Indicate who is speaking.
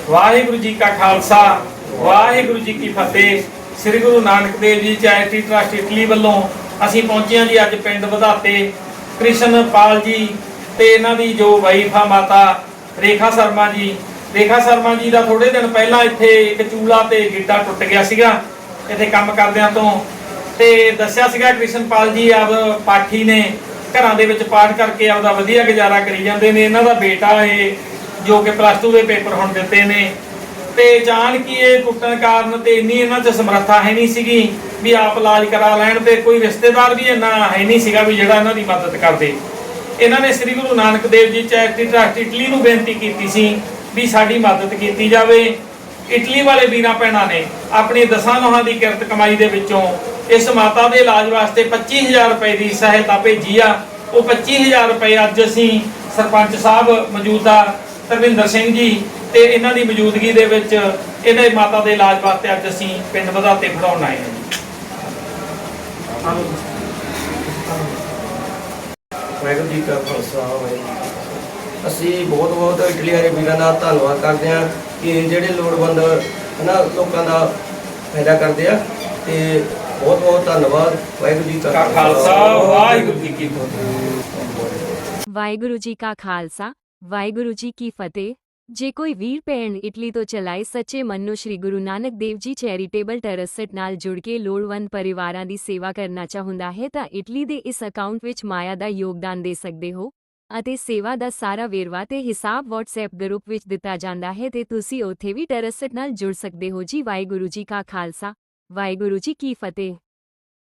Speaker 1: ਵਾਹਿਗੁਰੂ ਜੀ ਕਾ ਖਾਲਸਾ ਵਾਹਿਗੁਰੂ ਜੀ ਕੀ ਫਤਿਹ। ਸ੍ਰੀ Guru Nanak Dev ji charity trust Italy ਵੱਲੋਂ ਅਸੀਂ ਪਹੁੰਚੇ ਹਾਂ ਜੀ ਅੱਜ ਪਿੰਡ ਵਧਾਤੇ। ਕ੍ਰਿਸ਼ਨ ਪਾਲ ਜੀ ਤੇ ਇਹਨਾਂ ਦੀ ਜੋ ਵਾਈਫ ਆ ਮਾਤਾ ਰੇਖਾ ਸ਼ਰਮਾ ਜੀ ਦਾ ਥੋੜੇ ਦਿਨ ਪਹਿਲਾਂ ਇੱਥੇ ਇੱਕ ਚੂਲਾ ਤੇ ਗਿੱਟਾ ਟੁੱਟ ਗਿਆ ਸੀਗਾ ਇੱਥੇ ਕੰਮ ਕਰਦਿਆਂ ਤੋਂ। ਤੇ ਦੱਸਿਆ ਸੀਗਾ ਕ੍ਰਿਸ਼ਨ ਪਾਲ ਜੀ ਆਪ ਪਾਠੀ ਨੇ, ਘਰਾਂ ਦੇ ਵਿੱਚ ਪਾਠ ਕਰਕੇ ਆਪਦਾ ਵਧੀਆ ਗੁਜ਼ਾਰਾ ਕਰੀ ਜਾਂਦੇ ਨੇ। ਇਹਨਾਂ ਦਾ ਬੇਟਾ ਇਹ ਜੋ ਕਿ +2 ਦੇ ਪੇਪਰ ਹੁਣ ਦਿੱਤੇ ਨੇ ਤੇ ਜਾਣ ਕਿ ਇਹ ਟੁੱਟਣ ਕਾਰਨ ਤੇ ਇੰਨੀ ਇਹਨਾਂ 'ਚ ਸਮਰੱਥਾ ਹੈ ਨਹੀਂ ਸੀਗੀ ਵੀ ਆਪ ਇਲਾਜ ਕਰਾ ਲੈਣ, ਤੇ ਕੋਈ ਰਿਸ਼ਤੇਦਾਰ ਵੀ ਇੰਨਾ ਹੈ ਨਹੀਂ ਸੀਗਾ ਵੀ ਜਿਹੜਾ ਇਹਨਾਂ ਦੀ ਮਦਦ ਕਰਦੇ। ਇਹਨਾਂ ਨੇ ਸ੍ਰੀ Guru Nanak Dev ji charity trust Italy ਨੂੰ ਬੇਨਤੀ ਕੀਤੀ ਸੀ ਵੀ ਸਾਡੀ ਮਦਦ ਕੀਤੀ ਜਾਵੇ। ਇਟਲੀ ਵਾਲੇ ਵੀਰਾਂ ਭੈਣਾਂ ਨੇ ਆਪਣੀ 10 ਨੋਹਾਂ ਦੀ ਕਿਰਤ ਕਮਾਈ ਦੇ ਵਿੱਚੋਂ ਇਸ ਮਾਤਾ ਦੇ ਇਲਾਜ ਵਾਸਤੇ 25000 ਰੁਪਏ ਦੀ ਸਹਾਇਤਾ ਭੇਜੀ ਆ। ਉਹ 25000 ਰੁਪਏ ਅੱਜ ਅਸੀਂ ਸਰਪੰਚ ਸਾਹਿਬ ਮੌਜੂਦਾ ਧਰਮਿੰਦਰ ਸਿੰਘ ਜੀ ਤੇ ਇਹਨਾਂ ਦੀ ਮੌਜੂਦਗੀ ਦੇ ਵਿੱਚ ਇਹਨਾਂ ਮਾਤਾ ਦੇ ਇਲਾਜ ਵਾਸਤੇ ਅੱਜ ਅਸੀਂ ਪਿੰਡ ਵਧਾਤੇ ਖੜਾਉਣ ਆਏ ਹਾਂ।
Speaker 2: ਵਾਹਿਗੁਰੂ ਜੀ ਕਾ ਖਾਲਸਾ ਅਸੀਂ ਬਹੁਤ ਬਹੁਤ ਇਟਲੀ ਵਾਲੇ ਵੀਰਾਂ ਦਾ ਧੰਨਵਾਦ ਕਰਦੇ ਹਾਂ ਕਿ ਜਿਹੜੇ ਲੋੜਵੰਦ ਇਹਨਾਂ ਲੋਕਾਂ ਦਾ ਫਾਇਦਾ ਕਰਦੇ ਆ। ਤੇ ਬਹੁਤ ਬਹੁਤ ਧੰਨਵਾਦ। ਵਾਹਿਗੁਰੂ ਜੀ ਕਾ
Speaker 1: ਖਾਲਸਾ ਵਾਹਿਗੁਰੂ ਜੀ ਕੀ ਫਤਿਹ।
Speaker 3: ਵਾਹਿਗੁਰੂ ਜੀ ਕਾ ਖਾਲਸਾ ਵਾਹਿਗੁਰੂ ਜੀ ਕੀ ਫਤਿਹ। ਜੇ ਕੋਈ ਵੀਰ ਭੈਣ ਇਟਲੀ ਤੋਂ ਚਲਾਏ ਸੱਚੇ ਮਨ ਨੂੰ ਸ਼੍ਰੀ ਗੁਰੂ ਨਾਨਕ ਦੇਵ ਜੀ ਚੈਰੀਟੇਬਲ ਟਰਸਟ ਨਾਲ ਜੁੜ ਕੇ ਲੋੜਵੰਦ ਪਰਿਵਾਰਾਂ ਦੀ ਸੇਵਾ ਕਰਨਾ ਚਾਹੁੰਦਾ ਹੈ ਤਾਂ ਇਟਲੀ ਦੇ ਇਸ ਅਕਾਊਂਟ ਵਿੱਚ ਮਾਇਆ ਦਾ ਯੋਗਦਾਨ ਦੇ ਸਕਦੇ ਹੋ ਅਤੇ ਸੇਵਾ ਦਾ ਸਾਰਾ ਵੇਰਵਾ ਤੇ ਹਿਸਾਬ WhatsApp ਗਰੁੱਪ ਵਿੱਚ ਦਿੱਤਾ ਜਾਂਦਾ ਹੈ ਤੇ ਤੁਸੀਂ ਉੱਥੇ ਵੀ ਟਰਸਟ ਨਾਲ ਜੁੜ ਸਕਦੇ ਹੋ ਜੀ। ਵਾਹਿਗੁਰੂ ਜੀ ਕਾ ਖਾਲਸਾ ਵਾਹਿਗੁਰੂ ਜੀ ਕੀ ਫਤਿਹ।